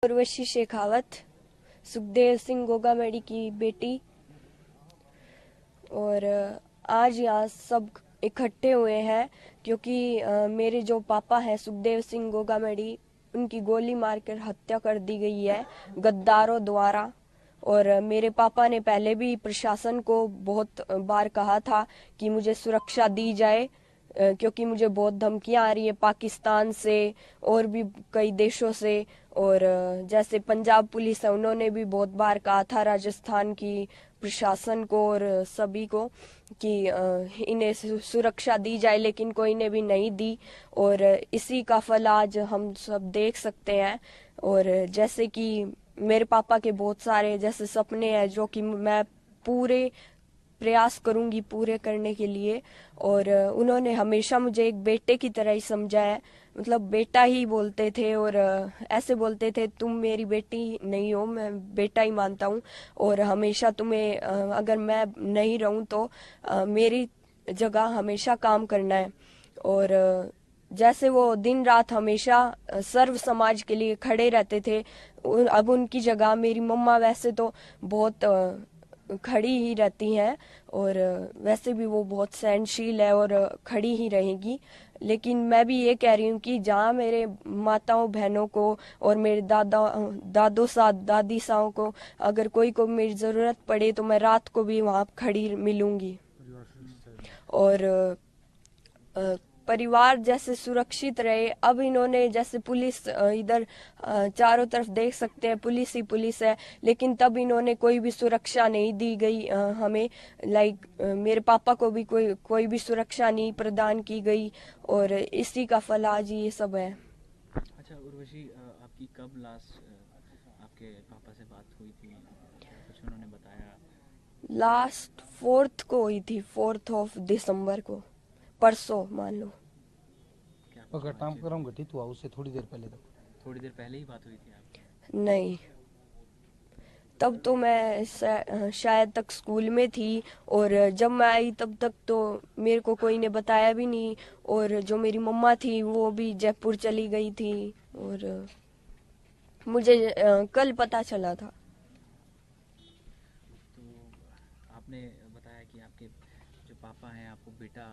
उर्वशी शेखावत, सुखदेव सिंह गोगामेडी की बेटी। और आज यहाँ सब इकट्ठे हुए हैं क्योंकि मेरे जो पापा हैं सुखदेव सिंह गोगामेडी, उनकी गोली मारकर हत्या कर दी गई है गद्दारों द्वारा। और मेरे पापा ने पहले भी प्रशासन को बहुत बार कहा था कि मुझे सुरक्षा दी जाए, क्योंकि मुझे बहुत धमकियां आ रही है पाकिस्तान से और भी कई देशों से। और जैसे पंजाब पुलिस है, उन्होंने भी बहुत बार कहा था राजस्थान की प्रशासन को और सभी को कि इन्हें सुरक्षा दी जाए, लेकिन कोई ने भी नहीं दी। और इसी का फल आज हम सब देख सकते हैं। और जैसे कि मेरे पापा के बहुत सारे जैसे सपने हैं जो कि मैं पूरे प्रयास करूंगी पूरे करने के लिए। और उन्होंने हमेशा मुझे एक बेटे की तरह ही समझा है, मतलब बेटा ही बोलते थे। और ऐसे बोलते थे तुम मेरी बेटी नहीं हो, मैं बेटा ही मानता हूँ। और हमेशा तुम्हें अगर मैं नहीं रहूं तो मेरी जगह हमेशा काम करना है। और जैसे वो दिन रात हमेशा सर्व समाज के लिए खड़े रहते थे, अब उनकी जगह मेरी मम्मा वैसे तो बहुत खड़ी ही रहती हैं। और वैसे भी वो बहुत सहनशील है और खड़ी ही रहेगी। लेकिन मैं भी ये कह रही हूँ कि जहाँ मेरे माताओं बहनों को और मेरे दादों दादी साओं को अगर कोई को मेरी ज़रूरत पड़े तो मैं रात को भी वहाँ खड़ी मिलूंगी। और परिवार जैसे सुरक्षित रहे। अब इन्होंने जैसे पुलिस इधर चारों तरफ देख सकते हैं पुलिस ही पुलिस है, लेकिन तब इन्होंने कोई भी सुरक्षा नहीं दी गई हमें। लाइक मेरे पापा को भी कोई भी सुरक्षा नहीं प्रदान की गई। और इसी का फल आज ये सब है। अच्छा उर्वशी, आपकी कब लास्ट आपके पापा से बात हुई थी? क्या कुछ उन्होंने बताया? लास्ट 4th को हुई थी, 4th दिसंबर को, परसों मान लो। अगर नामकरण घटित हुआ उससे थोड़ी देर पहले ही बात हुई थी आपकी? नहीं, तब तो मैं शायद तक स्कूल में थी। और जब मैं आई तब तक तो मेरे को कोई ने बताया भी नहीं। और जो मेरी मम्मा थी वो भी जयपुर चली गई थी और मुझे कल पता चला था। तो आपने बताया कि आपके जो पापा हैं आपको बेटा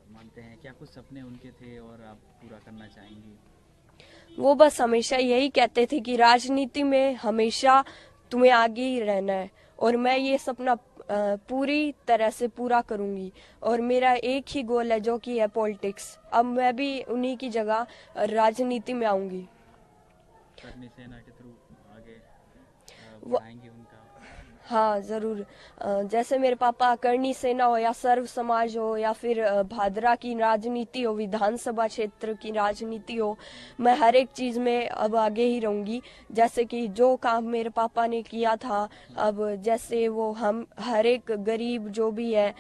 मानते हैं। क्या कुछ सपने उनके थे और आप पूरा करना चाहेंगी? वो बस हमेशा यही कहते थे कि राजनीति में हमेशा तुम्हें आगे ही रहना है। और मैं ये सपना पूरी तरह से पूरा करूंगी। और मेरा एक ही गोल है जो कि है पॉलिटिक्स। अब मैं भी उन्हीं की जगह राजनीति में आऊंगी। करनी सेना के थ्रू आगे बढ़ाएंगे उनका? हाँ जरूर। जैसे मेरे पापा करनी सेना हो या सर्व समाज हो या फिर भादरा की राजनीति हो, विधानसभा क्षेत्र की राजनीति हो, मैं हर एक चीज में अब आगे ही रहूंगी। जैसे कि जो काम मेरे पापा ने किया था, अब जैसे वो हम हर एक गरीब जो भी है,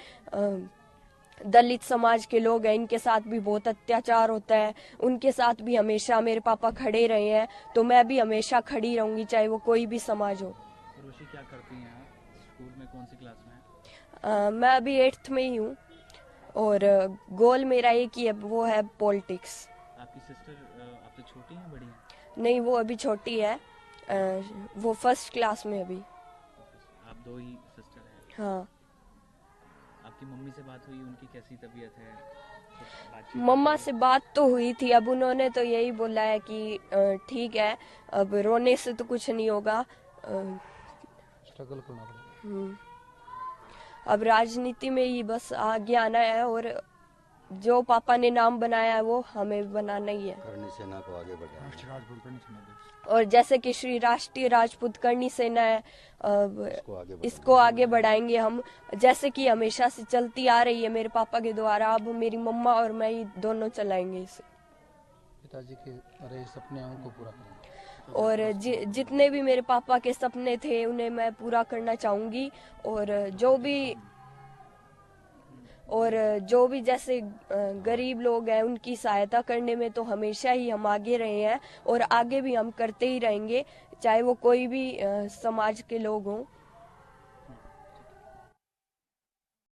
दलित समाज के लोग हैं, इनके साथ भी बहुत अत्याचार होता है, उनके साथ भी हमेशा मेरे पापा खड़े रहे हैं। तो मैं भी हमेशा खड़ी रहूंगी चाहे वो कोई भी समाज हो। उर्वशी, क्या करती हैं आप? स्कूल में कौन सी क्लास में हैं? मैं अभी 8th में ही हूँ और गोल मेरा एक ही है, वो है पॉलिटिक्स। आपकी सिस्टर आपसे छोटी हैं बड़ी हैं? नहीं, वो अभी छोटी है, वो 1st क्लास में अभी। आप दो ही सिस्टर हैं? हाँ। आपकी मम्मी से बात हुई? उनकी कैसी तबीयत है? मम्मा से बात तो हुई थी। अब उन्होंने तो यही बोला है कि ठीक है, अब रोने से तो कुछ नहीं होगा, स्ट्रगल करना पड़ेगा। अब राजनीति में ही बस आगे आना है और जो पापा ने नाम बनाया है वो हमें बनाना ही है। करनी सेना को आगे बढ़ाना। और जैसे कि श्री राष्ट्रीय राजपूत करनी सेना है, इसको आगे बढ़ाएंगे हम, जैसे कि हमेशा से चलती आ रही है मेरे पापा के द्वारा। अब मेरी मम्मा और मैं ही दोनों चलाएंगे इसे। पिताजी के रहे सपने उनको पूरा करेंगे। और जितने भी मेरे पापा के सपने थे उन्हें मैं पूरा करना चाहूंगी। और जो भी जैसे गरीब लोग हैं उनकी सहायता करने में तो हमेशा ही हम आगे रहे हैं और आगे भी हम करते ही रहेंगे, चाहे वो कोई भी समाज के लोग हों।